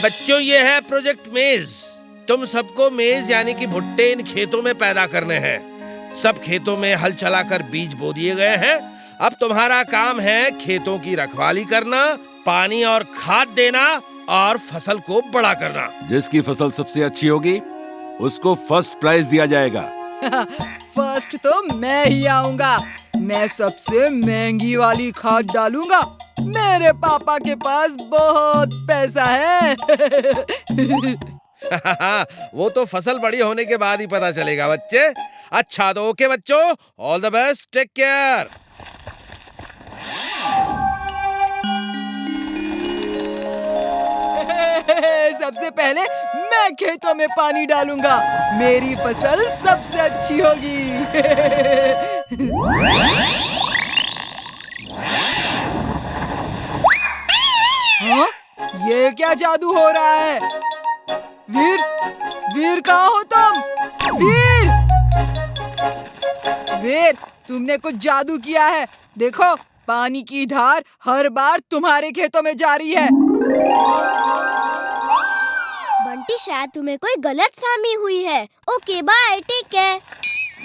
बच्चों, ये है प्रोजेक्ट मेज। तुम सबको मेज यानी कि भुट्टे इन खेतों में पैदा करने हैं। सब खेतों में हल चलाकर बीज बो दिए गए हैं। अब तुम्हारा काम है खेतों की रखवाली करना, पानी और खाद देना और फसल को बड़ा करना। जिसकी फसल सबसे अच्छी होगी उसको फर्स्ट प्राइज दिया जाएगा। फर्स्ट तो मैं ही आऊंगा। मैं सबसे महंगी वाली खाद डालूंगा। मेरे पापा के पास बहुत पैसा है। वो तो फसल बड़ी होने के बाद ही पता चलेगा बच्चे। अच्छा तो ओके बच्चों, all the best, take care. सबसे पहले मैं खेतों में पानी डालूंगा। मेरी फसल सबसे अच्छी होगी। हाँ? ये क्या जादू हो रहा है? वीर, वीर कहाँ हो तुम? वीर, वीर, तुमने कुछ जादू किया है। देखो, पानी की धार हर बार तुम्हारे खेतों में जा रही है। बंटी, शायद तुम्हें कोई गलतफहमी हुई है। Okay bye, take care.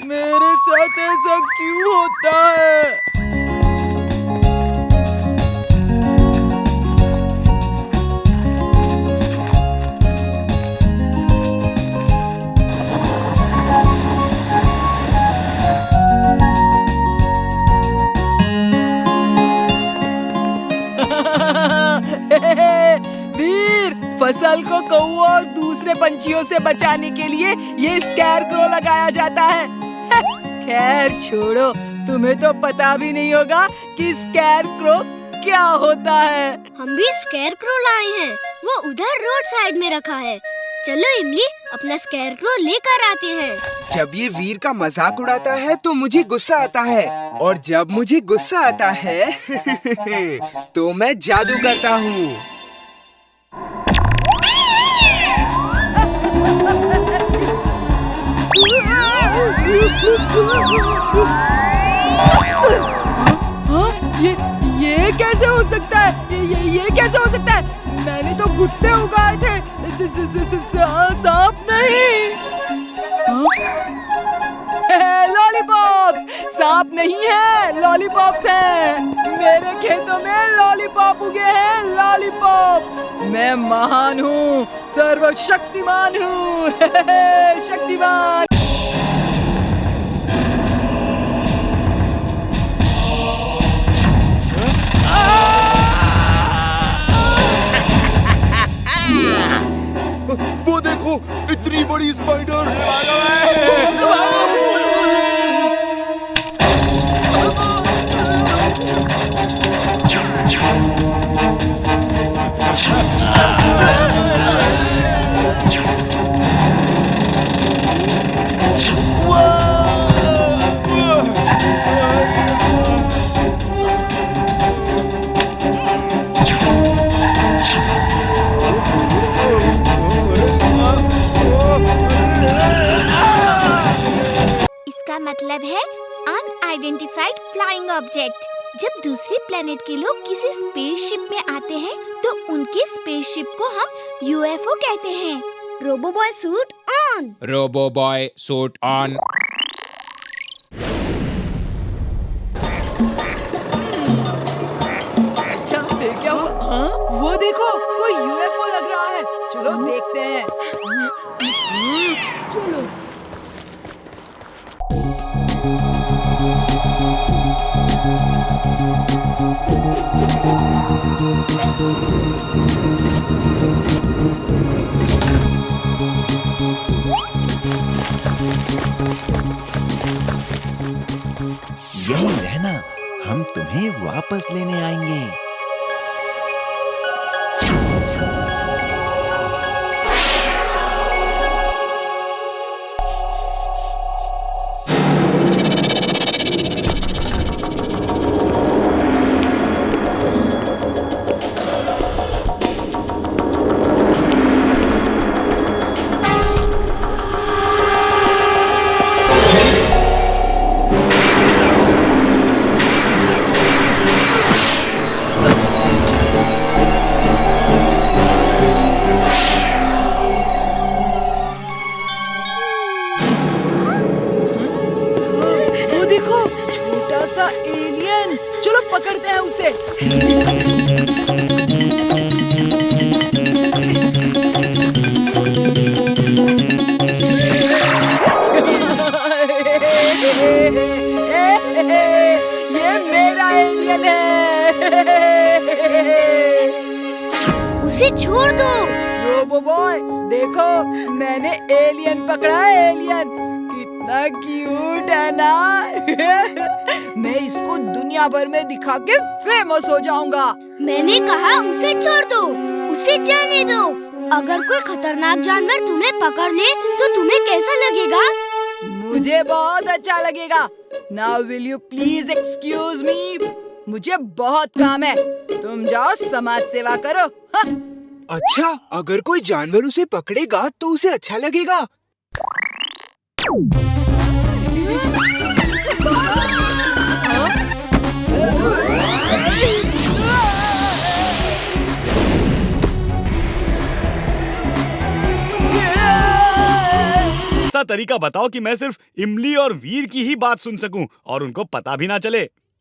मेरे साथ ऐसा क्यों होता है? वीर, फसल को कौओं और दूसरे पंछियों से बचाने के लिए ये स्कैरक्रो लगाया जाता है। खैर छोड़ो, तुम्हें तो पता भी नहीं होगा कि स्कैरक्रो क्या होता है। हम भी स्कैरक्रो लाए हैं। वो उधर रोड साइड में रखा है। चलो इमली, अपना स्कैरक्रो लेकर आते हैं। जब ये वीर का मजाक उड़ाता है तो मुझे गुस्सा आता है, और जब मुझे गुस्सा आता है तो मैं जादू करता हूँ। ये कैसे हो सकता है? ये कैसे हो सकता है? मैंने तो भुट्टे उगाए थे, सांप नहीं। लॉलीपॉप्स! सांप नहीं है, लॉलीपॉप्स हैं। मेरे खेतों में लॉलीपॉप उगे हैं, लॉलीपॉप। मैं महान हूँ, सर्वशक्तिमान हूँ। शक्तिमान। वो देखो, इतनी बड़ी स्पाइडर। मतलब है अनआइडेंटिफाइड फ्लाइंग ऑब्जेक्ट। जब दूसरे प्लेनेट के लोग किसी स्पेसशिप में आते हैं तो उनके स्पेसशिप को हम यूएफओ कहते हैं। Robo boy suit on. Robo boy suit on. अच्छा, क्या हुआ? हाँ? वो देखो, कोई यूएफओ लग रहा है। चलो देखते हैं। चलो। यहीं रहना, हम तुम्हें वापस लेने आएंगे। मेरा एलियन। चलो पकड़ते हैं उसे। ये मेरा एलियन है। उसे छोड़ दो। रोबो बॉय, देखो मैंने एलियन पकड़ा है। एलियन कितना क्यूट है ना। मैं इसको दुनिया भर में दिखा के फेमस हो जाऊंगा। मैंने कहा उसे छोड़ दो, उसे जाने दो। अगर कोई खतरनाक जानवर तुम्हें पकड़ ले तो तुम्हें कैसा लगेगा? मुझे बहुत अच्छा लगेगा। Now will you please excuse me? मुझे बहुत काम है। तुम जाओ समाज सेवा करो। हाँ। अच्छा, अगर कोई जानवर उसे पकड़ेगा तो उसे अच्छा लगेगा। ऐसा तरीका बताओ कि मैं सिर्फ इमली और वीर की ही बात सुन सकूं और उनको पता भी ना चले।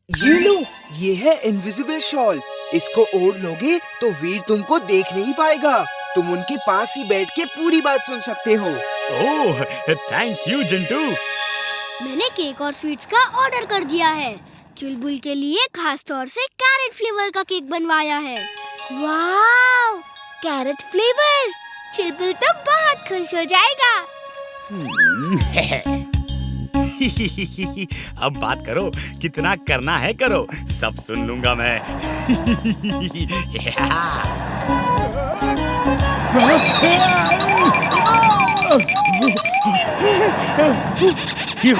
ये लो, ये है इनविजिबल शॉल। इसको ओढ़ लोगे तो वीर तुमको देख नहीं पाएगा। तुम उनके पास ही बैठ के पूरी बात सुन सकते हो। ओह, थैंक यू जिंटू। मैंने केक और स्वीट्स का ऑर्डर कर दिया है। चुलबुल के लिए खास तौर से कैरेट फ्लेवर का केक बनवाया है। वाव, कैरेट फ्लेवर! चुलबुल तो बहुत खुश हो जाएगा। अब बात करो, कितना करना है करो, सब सुन लूंगा मैं। ये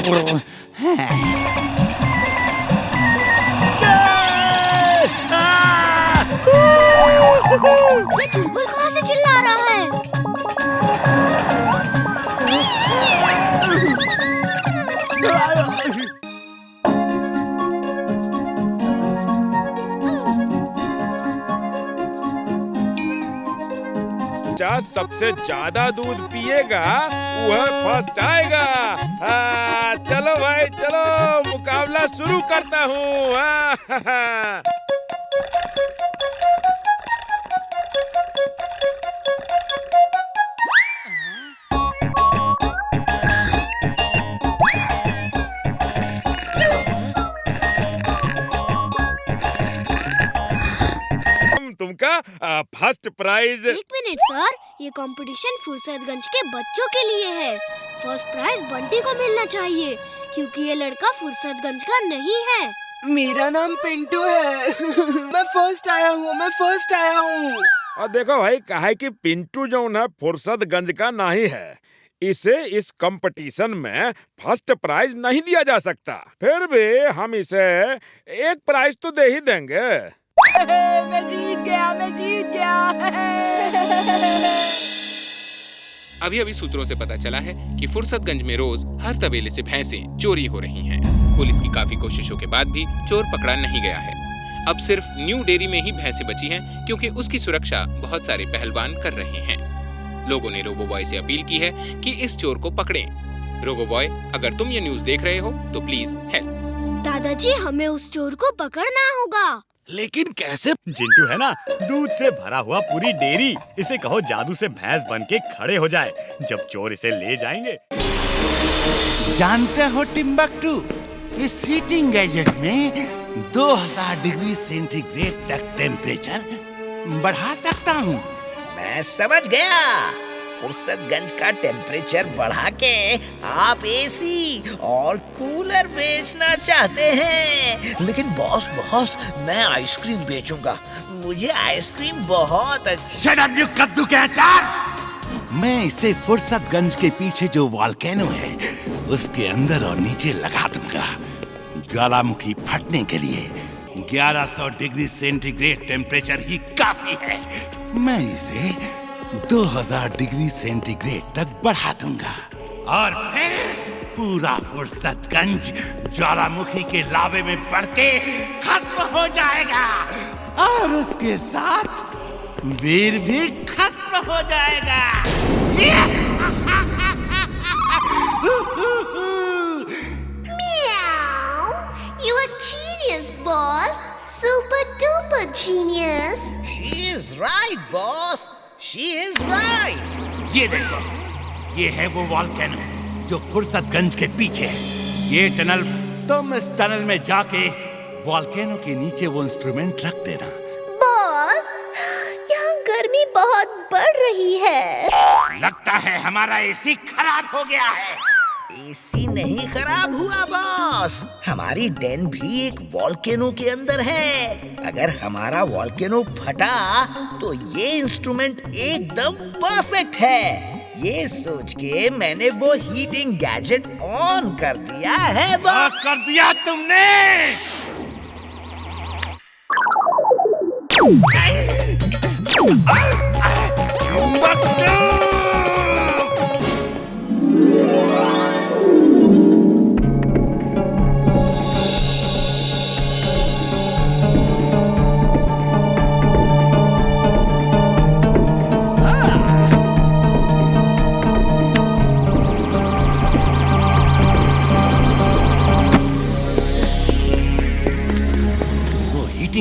चुलबुल कहाँ से चिल्ला रहा है? सबसे ज्यादा दूध पिएगा वह फर्स्ट आएगा। चलो भाई चलो, मुकाबला शुरू करता हूँ। तुमका फर्स्ट प्राइज। एक मिनट सर, ये कंपटीशन फुर्सतगंज के बच्चों के लिए है। फर्स्ट प्राइज बंटी को मिलना चाहिए क्योंकि ये लड़का फुर्सतगंज का नहीं है। मेरा नाम पिंटू है। मैं फर्स्ट आया हूँ। और देखो भाई, कहा है कि पिंटू जो है फुर्सतगंज का नहीं है, इसे इस कंपटीशन में फर्स्ट प्राइज नहीं दिया जा सकता। फिर भी हम इसे एक प्राइज तो दे ही देंगे। मैं जीत गया। अभी सूत्रों से पता चला है कि फुर्सतगंज में रोज हर तबेले से भैंसें चोरी हो रही हैं। पुलिस की काफी कोशिशों के बाद भी चोर पकड़ा नहीं गया है। अब सिर्फ न्यू डेयरी में ही भैंसें बची हैं क्योंकि उसकी सुरक्षा बहुत सारे पहलवान कर रहे हैं। लोगों ने रोबो बॉय से अपील की है कि इस चोर को पकड़ें। रोबो बॉय, अगर तुम ये न्यूज देख रहे हो तो प्लीज हेल्प। दादाजी, हमें उस चोर को पकड़ना होगा। लेकिन कैसे? जिंटू है ना, दूध से भरा हुआ पूरी डेयरी। इसे कहो जादू से भैंस बन के खड़े हो जाए जब चोर इसे ले जाएंगे। जानते हो टिम्बकटू, इस हीटिंग गैजेट में 2000 डिग्री सेंटीग्रेड तक टेम्परेचर बढ़ा सकता हूँ। मैं समझ गया। फुर्सतगंज का टेम्परेचर बढ़ा के आप एसी और कूलर बेचना चाहते हैं। लेकिन बॉस, मैं आइसक्रीम बेचूंगा। मुझे आइसक्रीम बहुत अच्छी। शट अप यू कद्दू के अचार। मैं इसे फुर्सतगंज के पीछे जो वॉल्केनो है उसके अंदर और नीचे लगा दूंगा। ज्वालामुखी फटने के लिए 1100 डिग्री सेंटीग्रेड टेम्परेचर ही काफी है। मैं इसे 2000 डिग्री सेंटीग्रेड तक बढ़ा दूंगा और फिर पूरा फुर्सतगंज ज्वालामुखी के लावे में बढ़ के खत्म हो जाएगा और उसके साथ वीर भी खत्म हो जाएगा। You achieved super duper genius. She is right, boss. She is right. ये देखो, ये है वो वॉल्केनो जो फुर्सतगंज के पीछे है। ये टनल, तुम इस टनल में जाके वॉल्केनो के नीचे वो इंस्ट्रूमेंट रख देना। बॉस, यहाँ गर्मी बहुत बढ़ रही है। लगता है हमारा एसी खराब हो गया है। एसी नहीं खराब हुआ बॉस, हमारी डेन भी एक वॉल्केनो के अंदर है। अगर हमारा वॉल्केनो फटा तो ये इंस्ट्रूमेंट एकदम परफेक्ट है। ये सोच के मैंने वो हीटिंग गैजेट ऑन कर दिया है बॉस। कर दिया तुमने?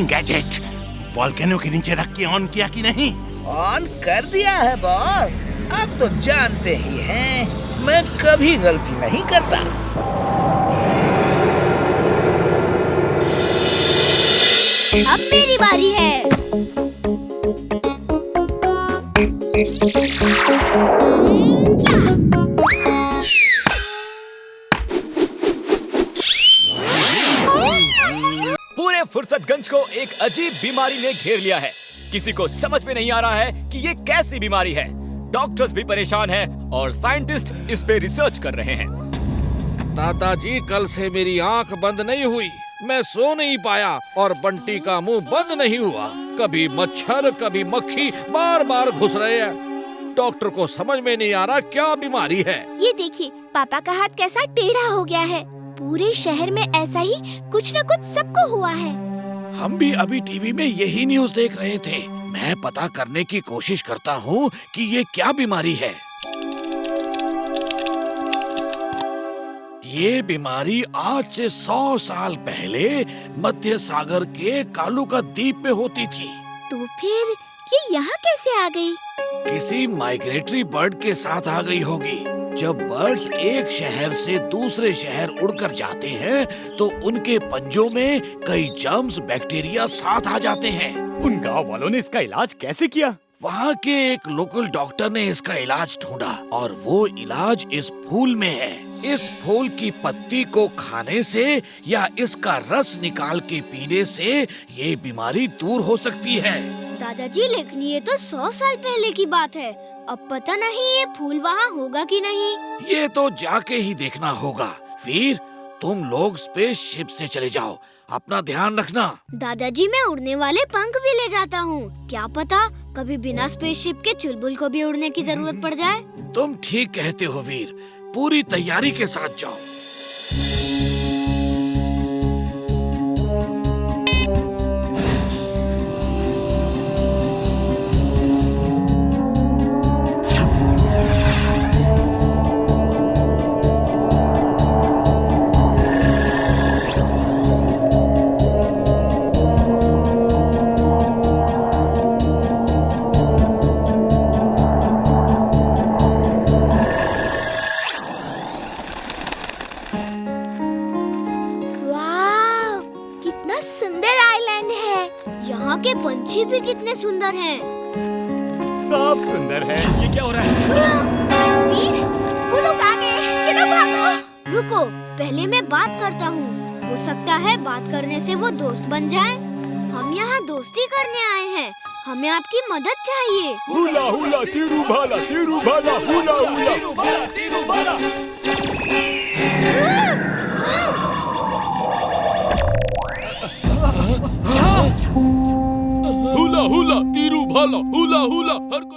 गैजेट वॉल्केनो के नीचे रख के ऑन किया कि नहीं? ऑन कर दिया है बॉस। अब तो जानते ही हैं, मैं कभी गलती नहीं करता। अब मेरी बारी है। पूरे फुर्सतगंज को एक अजीब बीमारी ने घेर लिया है। किसी को समझ में नहीं आ रहा है कि ये कैसी बीमारी है। डॉक्टर्स भी परेशान हैं और साइंटिस्ट इस पे रिसर्च कर रहे हैं। दादाजी, कल से मेरी आंख बंद नहीं हुई, मैं सो नहीं पाया और बंटी का मुंह बंद नहीं हुआ। कभी मच्छर कभी मक्खी बार बार घुस रहे हैं। डॉक्टर को समझ में नहीं आ रहा क्या बीमारी है। ये देखिए, पापा का हाथ कैसा टेढ़ा हो गया है। पूरे शहर में ऐसा ही कुछ न कुछ सबको हुआ है। हम भी अभी टीवी में यही न्यूज देख रहे थे। मैं पता करने की कोशिश करता हूँ कि ये क्या बीमारी है। ये बीमारी आज से 100 साल पहले मध्य सागर के कालूका द्वीप में होती थी। तो फिर ये यहाँ कैसे आ गई? किसी माइग्रेटरी बर्ड के साथ आ गई होगी। जब बर्ड्स एक शहर से दूसरे शहर उड़कर जाते हैं तो उनके पंजों में कई जर्म्स, बैक्टीरिया साथ आ जाते हैं। उन गांव वालों ने इसका इलाज कैसे किया? वहाँ के एक लोकल डॉक्टर ने इसका इलाज ढूंढा और वो इलाज इस फूल में है। इस फूल की पत्ती को खाने से या इसका रस निकाल के पीने से ये बीमारी दूर हो सकती है। दादाजी, लेकिन ये तो 100 साल पहले की बात है। अब पता नहीं ये फूल वहाँ होगा कि नहीं। ये तो जाके ही देखना होगा। वीर, तुम लोग स्पेस शिप से चले जाओ, अपना ध्यान रखना। दादाजी, मैं उड़ने वाले पंख भी ले जाता हूँ। क्या पता कभी बिना स्पेसशिप के चुलबुल को भी उड़ने की जरूरत पड़ जाए। तुम ठीक कहते हो वीर, पूरी तैयारी के साथ जाओ। पंछी भी कितने सुंदर हैं। सब सुंदर हैं। ये क्या हो रहा है? वीर, वो लोग आ गए, चलो भागो। रुको, पहले मैं बात करता हूँ। हो सकता है बात करने से वो दोस्त बन जाए। हम यहाँ दोस्ती करने आए हैं, हमें आपकी मदद चाहिए। हुला हुला तीरू भाला, हुला हुला तीरू भाला। हुला हुला तीरू भाला, हुला हुला हर कोई